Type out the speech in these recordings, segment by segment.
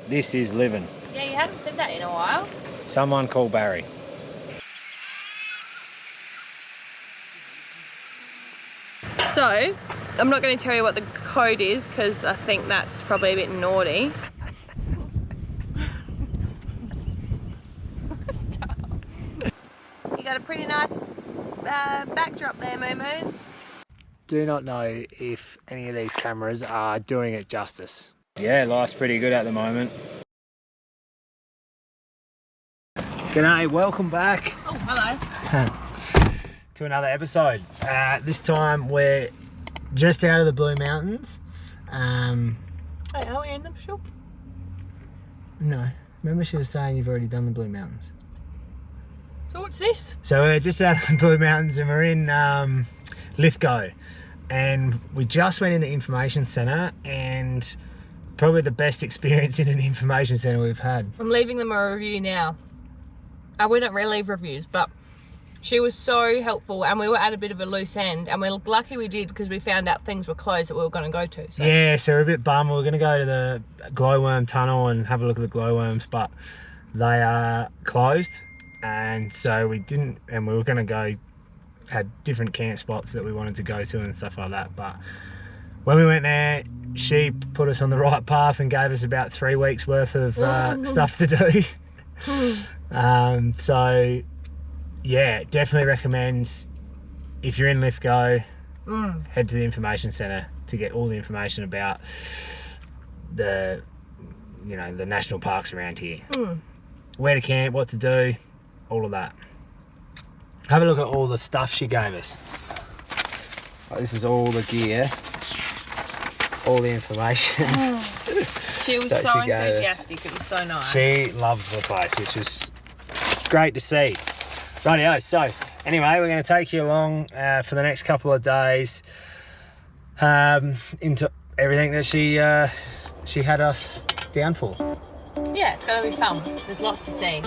This is living. Yeah, you haven't said that in a while. Someone call Barry. So, I'm not going to tell you what the code is because I think that's probably a bit naughty. You got a pretty nice backdrop there, Momos. Do not know if any of these cameras are doing it justice. Yeah, life's pretty good at the moment. G'day, welcome back. Oh, hello. To another episode. This time we're just out of the Blue Mountains. Hey, are we in the shop? No, remember she was saying you've already done the Blue Mountains. So what's this? So we're just out of the Blue Mountains and we're in Lithgow. And we just went in the information centre, and probably the best experience in an information centre we've had. I'm leaving them a review now. We don't really leave reviews, but she was so helpful and we were at a bit of a loose end, and we're lucky we did because we found out things were closed that we were going to go to. So. Yeah, so we're a bit bummed. We're going to go to the glowworm tunnel and have a look at the glowworms, but they are closed, and so we didn't, and we were going to go, had different camp spots that we wanted to go to and stuff like that, but when we went there, she put us on the right path and gave us about 3 weeks worth of stuff to do. So yeah, definitely recommend, if you're in Lithgow, head to the information centre to get all the information about the, you know, the national parks around here. Where to camp, what to do, all of that. Have a look at all the stuff she gave us. This is all the gear, all the information. She was so enthusiastic, it was so nice. She loved the place, which was great to see. Rightio, so anyway, we're going to take you along for the next couple of days into everything that she had us down for. Yeah, it's going to be fun. There's lots to see.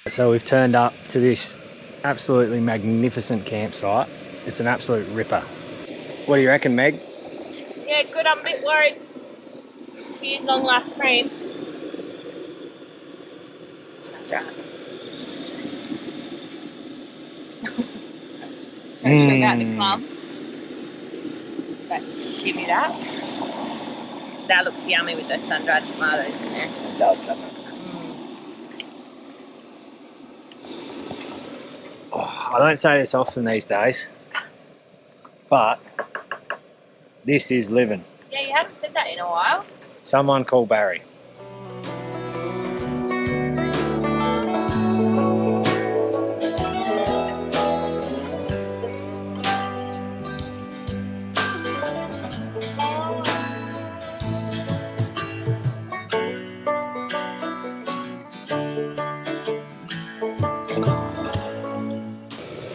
So we've turned up to this absolutely magnificent campsite. It's an absolute ripper. What do you reckon, Meg? Yeah, good. I'm a bit worried to use long life cream. Smells right. Sweep out the clumps. That shimmied up. That looks yummy with those sun-dried tomatoes in there. It does, doesn't it? I don't say this often these days, but this is living. Yeah, you haven't said that in a while. Someone call Barry.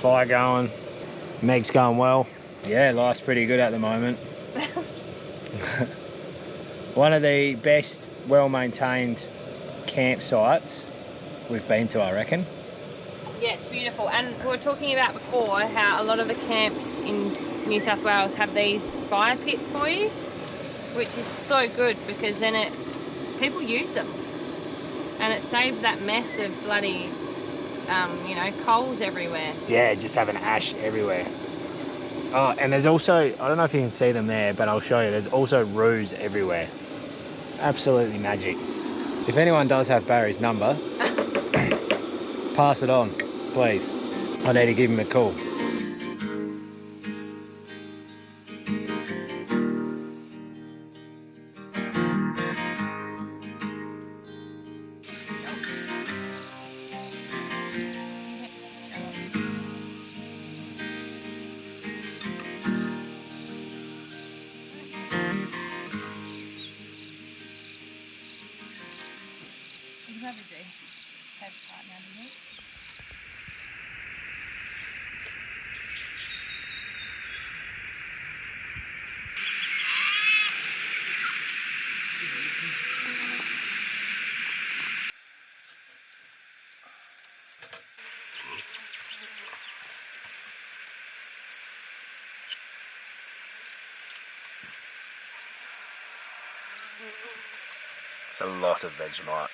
Fire going, Meg's going well. Yeah, life's pretty good at the moment. One of the best, well-maintained campsites we've been to, I reckon. Yeah, it's beautiful. And we were talking about before how a lot of the camps in New South Wales have these fire pits for you, which is so good because then people use them, and it saves that mess of bloody you know, coals everywhere. Yeah, just having ash everywhere. Oh, and there's also, I don't know if you can see them there, but I'll show you, there's also roos everywhere. Absolutely magic. If anyone does have Barry's number, pass it on, please. I need to give him a call. It's a lot of Vegemite.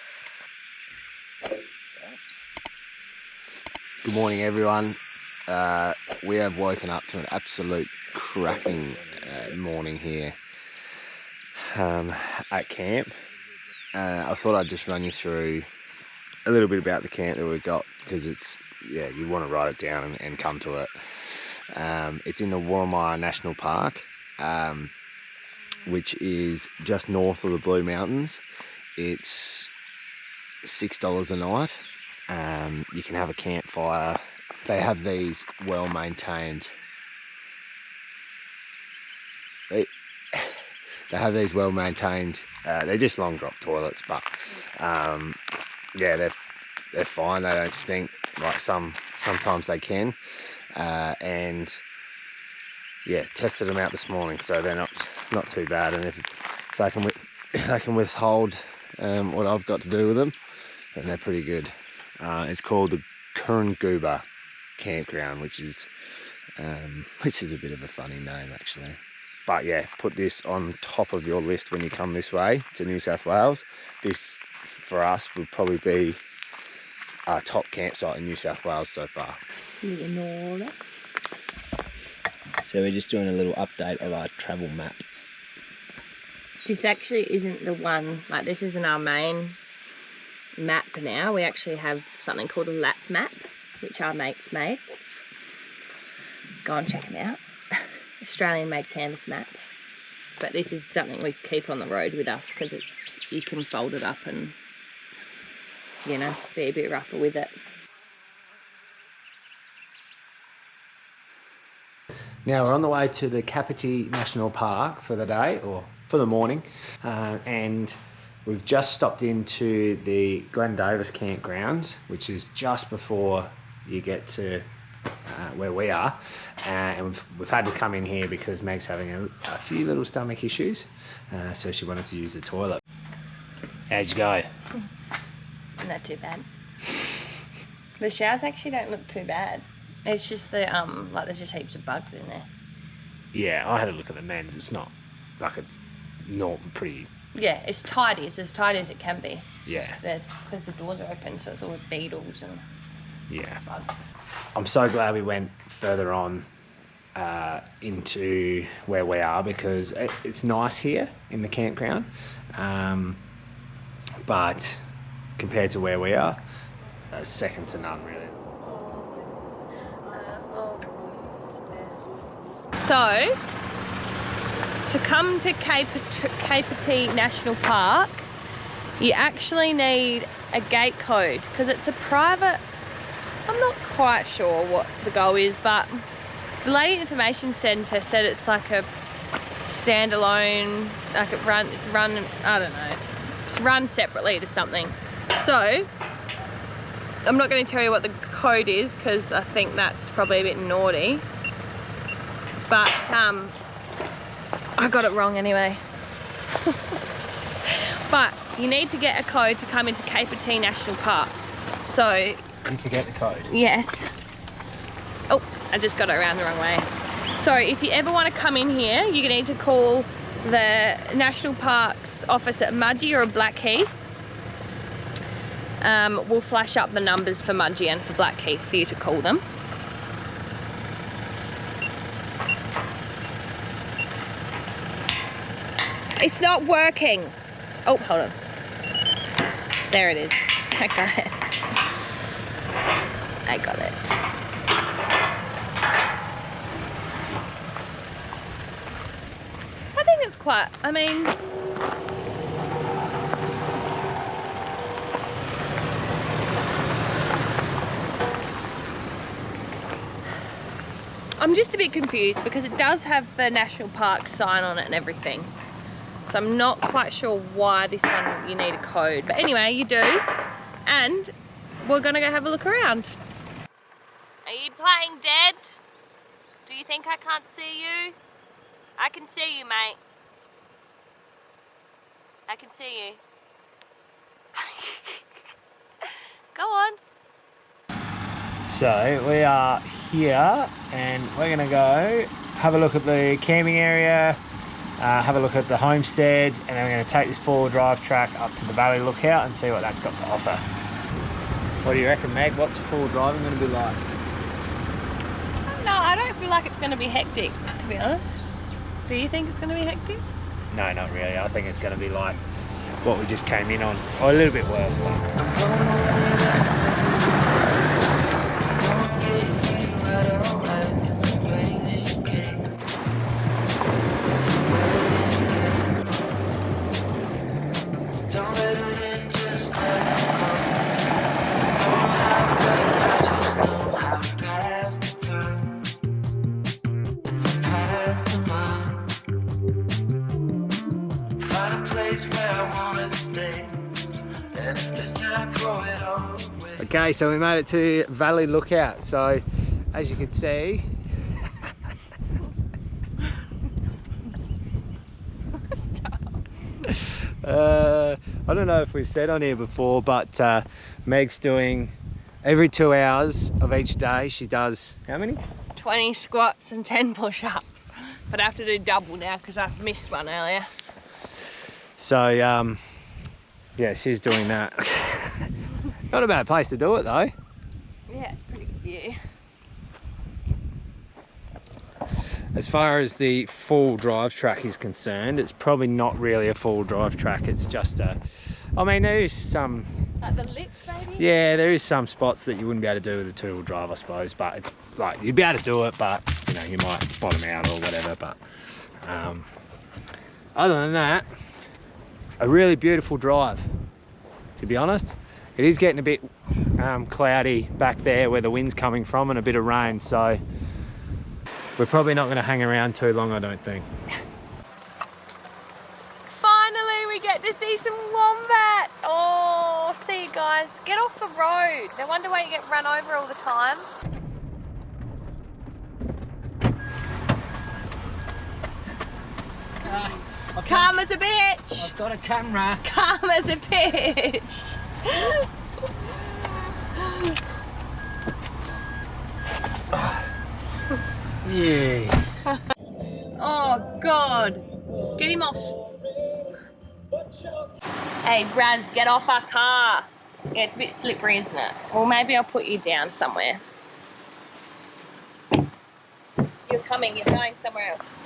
Good morning, everyone. We have woken up to an absolute cracking morning here at camp. I thought I'd just run you through a little bit about the camp that we've got, because it's, yeah, you want to write it down and come to it. It's in the Wollemi National Park, which is just north of the Blue Mountains. It's $6 a night. You can have a campfire. They have these well-maintained. They have these well-maintained. They're just long drop toilets, but yeah, they're fine. They don't stink like sometimes they can. And yeah, tested them out this morning, so they're not too bad. And if they can withhold what I've got to do with them, then they're pretty good. It's called the Capertee campground, which is a bit of a funny name actually. But yeah, put this on top of your list when you come this way to New South Wales. This for us would probably be our top campsite in New South Wales so far. So we're just doing a little update of our travel map. This actually isn't the one, like this isn't our main map now. We actually have something called a lap map, which our mates made. Go and check them out. Australian made canvas map. But this is something we keep on the road with us because you can fold it up and, you know, be a bit rougher with it. Now we're on the way to the Capertee National Park for the day, or for the morning, and we've just stopped into the Glen Davis campground, which is just before you get to where we are, and we've had to come in here because Meg's having a few little stomach issues, so she wanted to use the toilet. How'd you go? Not too bad. The showers actually don't look too bad. It's just the like there's just heaps of bugs in there. Yeah, I had a look at the men's. It's not like it's not pretty. Yeah, it's tidy. It's as tidy as it can be. It's yeah. Because the doors are open, so it's all with beetles and bugs. I'm so glad we went further on into where we are, because it's nice here in the campground, but compared to where we are, second to none really. So, to come to Capertee National Park, you actually need a gate code because it's a private. I'm not quite sure what the goal is, but the Lady Information Centre said it's like a standalone, like it's run, I don't know, it's run separately to something. So, I'm not going to tell you what the code is because I think that's probably a bit naughty. But I got it wrong anyway. But you need to get a code to come into Capertee National Park. So you forget the code? Yes. Oh, I just got it around the wrong way. So if you ever want to come in here, you need to call the National Parks office at Mudgee or Blackheath. We'll flash up the numbers for Mudgee and for Blackheath for you to call them. It's not working. Oh, hold on. There it is. I got it. I got it. I think it's quite, I mean, I'm just a bit confused because it does have the National Park sign on it and everything. So I'm not quite sure why this one you need a code. But anyway, you do. And we're gonna go have a look around. Are you playing dead? Do you think I can't see you? I can see you, mate. I can see you. Go on. So we are here and we're gonna go have a look at the camping area, have a look at the homestead, and then we're going to take this 4-wheel drive track up to the Valley Lookout and see what that's got to offer. What do you reckon, Meg? What's 4-wheel driving going to be like? No, I don't feel like it's going to be hectic, to be honest. Do you think it's going to be hectic? No, not really. I think it's going to be like what we just came in on, or a little bit worse. Okay, so we made it to Valley Lookout. So, as you can see, I don't know if we've said on here before, but Meg's doing every 2 hours of each day. She does how many? 20 squats and 10 push-ups. But I have to do double now because I missed one earlier. So, yeah, she's doing that. Not a bad place to do it though. Yeah, it's a pretty good view. As far as the full drive track is concerned, it's probably not really a full drive track. It's just a, I mean, there is some... Like the lips, maybe? Yeah, there is some spots that you wouldn't be able to do with a 2-wheel drive, I suppose. But it's like, you'd be able to do it, but, you know, you might bottom out or whatever. But other than that, a really beautiful drive, to be honest. It is getting a bit cloudy back there where the wind's coming from, and a bit of rain, so we're probably not going to hang around too long, I don't think. Finally, we get to see some wombats. Oh, see you guys. Get off the road. No wonder why you get run over all the time. Calm as a bitch. I've got a camera. Calm as a bitch. Yeah. Oh God, get him off. Hey Braz, get off our car. Yeah, it's a bit slippery, isn't it? Well, maybe I'll put you down somewhere. You're coming, you're going somewhere else.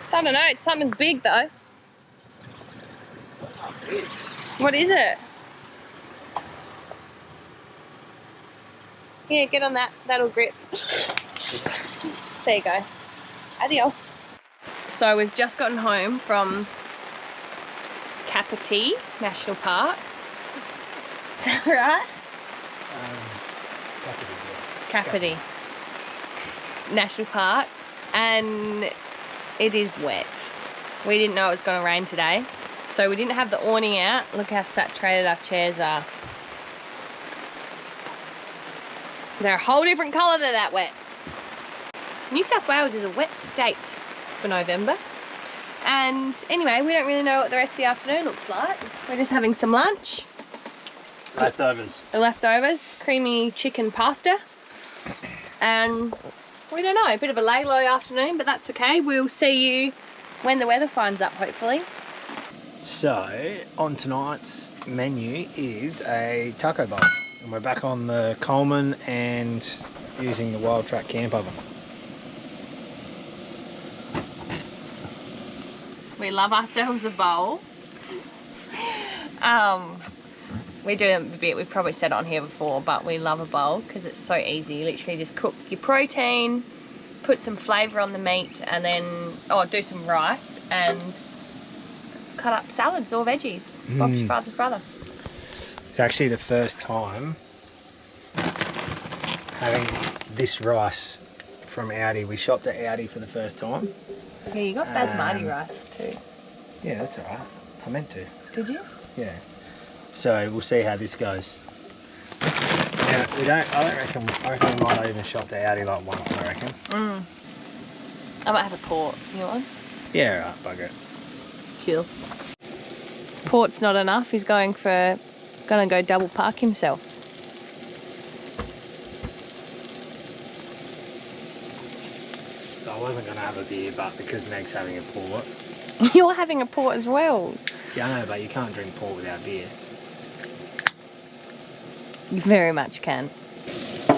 So, I don't know, it's something big though. What is it? Yeah, get on that. That'll grip. There you go. Adios. So we've just gotten home from Capertee National Park. Is that right? Capertee National Park, and it is wet. We didn't know it was going to rain today, so we didn't have the awning out. Look how saturated our chairs are. They're a whole different colour than that wet. New South Wales is a wet state for November. And anyway, we don't really know what the rest of the afternoon looks like. We're just having some lunch. Leftovers. The leftovers, creamy chicken pasta. And we don't know, a bit of a lay-low afternoon, but that's okay. We'll see you when the weather finds up, hopefully. So, on tonight's menu is a taco bowl. And we're back on the Coleman and using the Wild Track camp oven. We love ourselves a bowl. We do a bit, we've probably said it on here before, but we love a bowl because it's so easy. You literally just cook your protein, put some flavour on the meat, and then, do some rice and cut up salads or veggies. Bob's your father's brother. It's actually the first time having this rice from Audi. We shopped at Audi for the first time. Yeah, you got basmati rice too. Yeah, that's alright. I meant to. Did you? Yeah. So we'll see how this goes. Now, I reckon we might not even shop at Audi like once, I reckon. I might have a port. You want one? Yeah, right, bugger it. Cool. Port's not enough. He's gonna go double park himself. So I wasn't going to have a beer, but because Meg's having a port. You're having a port as well. Yeah, I know, but you can't drink port without beer. You very much can.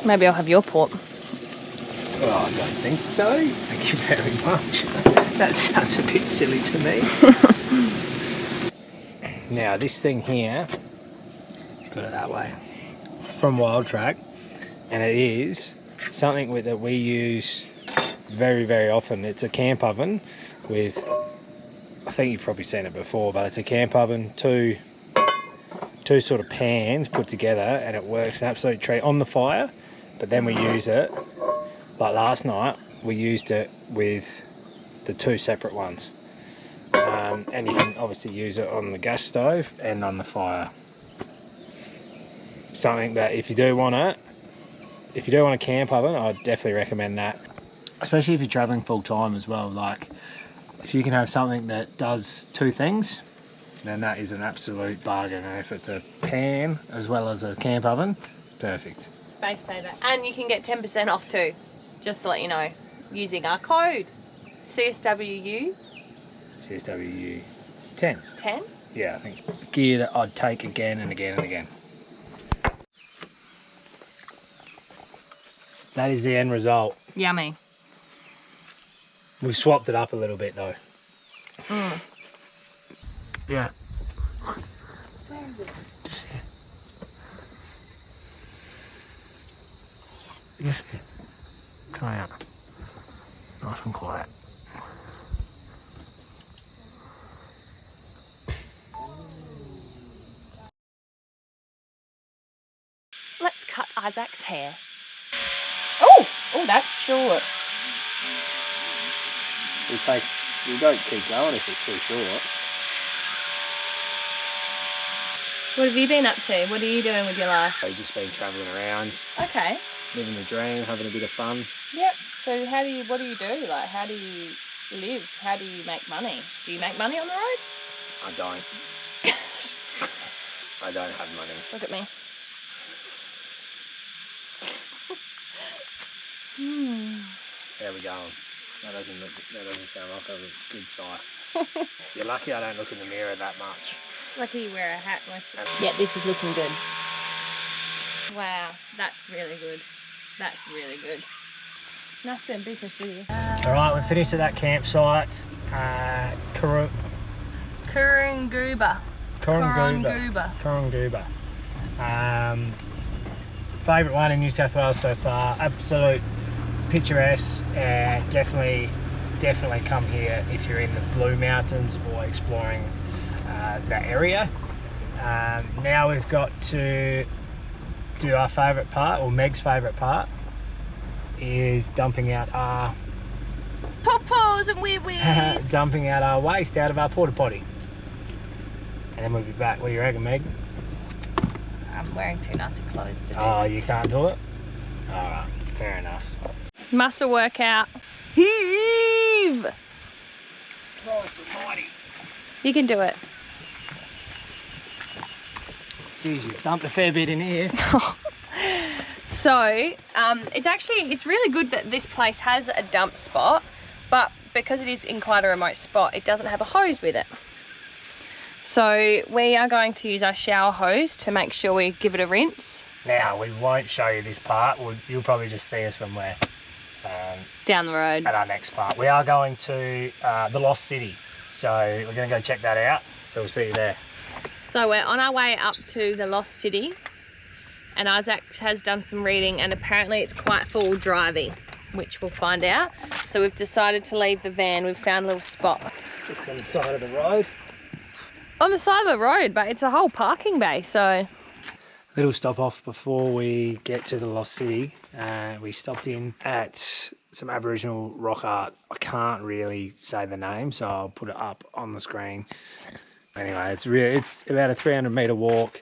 Maybe I'll have your port. Well, I don't think so. Thank you very much. That sounds a bit silly to me. Now, this thing here, let's got it that way, from Wild Track, and it is something that we use very, very often. It's a camp oven with, I think you've probably seen it before, but it's a camp oven, two sort of pans put together, and it works an absolute treat on the fire. But then we use it, like last night, we used it with the two separate ones. And you can obviously use it on the gas stove and on the fire. Something that if you do want a camp oven, I'd definitely recommend that. Especially if you're traveling full time as well. Like, if you can have something that does two things, then that is an absolute bargain. And if it's a pan as well as a camp oven, perfect. Space saver. And you can get 10% off too, just to let you know, using our code CSWU. CSWU 10. 10? Yeah, I think it's gear that I'd take again and again and again. That is the end result. Yummy. We've swapped it up a little bit though. Mm. Yeah. Where is it? Just here. Just here. Come out. Nice and quiet. Let's cut Isaac's hair. Oh, that's short. You don't keep going if it's too short. What have you been up to? What are you doing with your life? I've just been travelling around, Okay. living the dream, having a bit of fun. Yep. So what do you do? Like, how do you live? How do you make money? Do you make money on the road? I don't. I don't have money. Look at me. There we go. That doesn't sound like a good sight. You're lucky I don't look in the mirror that much. Lucky you wear a hat most of the time. Yeah, this is looking good. Wow, that's really good. That's really good. Nice doing business with you. Alright, we're finished at that campsite. Kurungooba. Favourite one in New South Wales so far. Absolute picturesque, and definitely come here if you're in the Blue Mountains or exploring that area. Now we've got to do our favourite part, or Meg's favourite part, is dumping out our Poo-poos and wee-wees. dumping out our waste out of our porta potty, and then we'll be back. What do you reckon, Meg? I'm wearing too nasty clothes to do Oh, this. you can't do it? Alright, fair enough. Muscle workout. Heave! Christ almighty. You can do it. Jeez, you've dumped a fair bit in here. So, it's really good that this place has a dump spot, but because it is in quite a remote spot, it doesn't have a hose with it. So we are going to use our shower hose to make sure we give it a rinse. Now, we won't show you this part. You'll probably just see us when we're Down the road. at our next part. We are going to the Lost City, so we're going to go check that out. So we'll see you there. So we're on our way up to the Lost City, and Izaac has done some reading, and apparently it's quite full drivey, which we'll find out. So we've decided to leave the van. We've found a little spot. Just on the side of the road. On the side of the road, but it's a whole parking bay, so... Little stop off before we get to the Lost City. We stopped in at some Aboriginal rock art. I can't really say the name, so I'll put it up on the screen. Anyway, it's about a 300-metre walk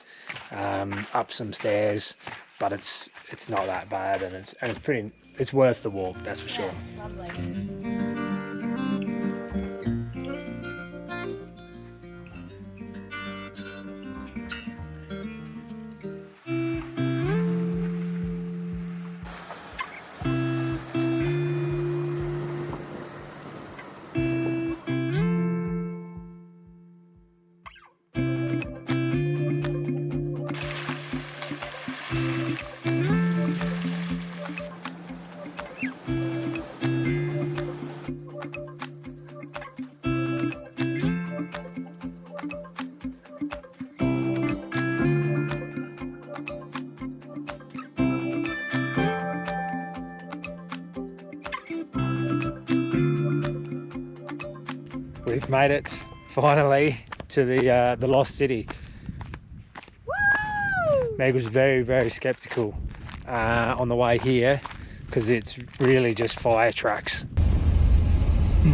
up some stairs, but it's not that bad, and it's worth the walk, that's for sure. Lovely. we've made it finally to the lost city. Woo! Meg was very, very skeptical on the way here because it's really just fire tracks. I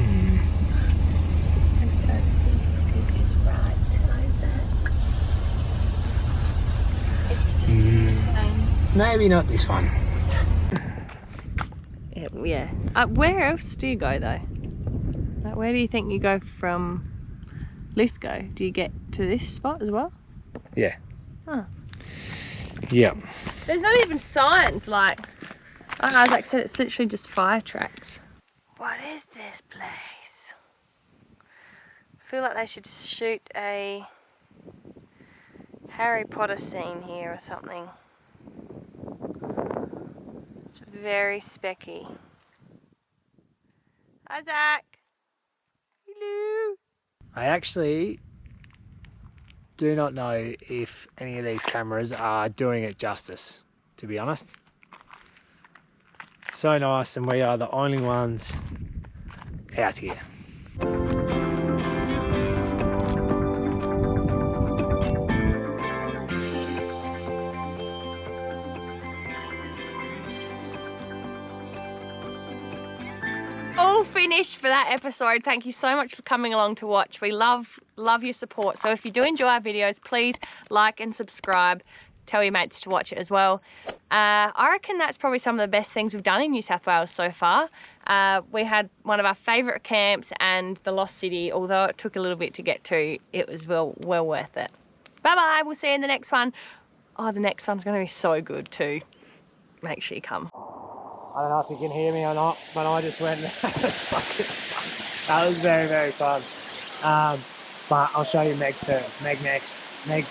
don't think this is right, Izaac. It's just a shame. Maybe not this one. Yeah. Where else do you go though? Like, where do you think you go from Lithgow? Do you get to this spot as well? Yeah. Huh. Yeah. There's not even signs like Izaac said, it's literally just fire tracks. What is this place? I feel like they should shoot a Harry Potter scene here or something. It's very specky. Izaac! Hello! I actually do not know if any of these cameras are doing it justice, to be honest. So nice, and we are the only ones out here. All finished for that episode. Thank you so much for coming along to watch. We love your support. So if you do enjoy our videos, please like and subscribe. Tell your mates to watch it as well. I reckon that's probably some of the best things we've done in New South Wales so far. We had one of our favourite camps and the lost city. Although it took a little bit to get to, it was well worth it. Bye bye, we'll see you in the next one. Oh, the next one's going to be so good too. Make sure you come. I don't know if you can hear me or not, but I just went. That was very, very fun. But I'll show you Meg's turn. Meg next. Meg's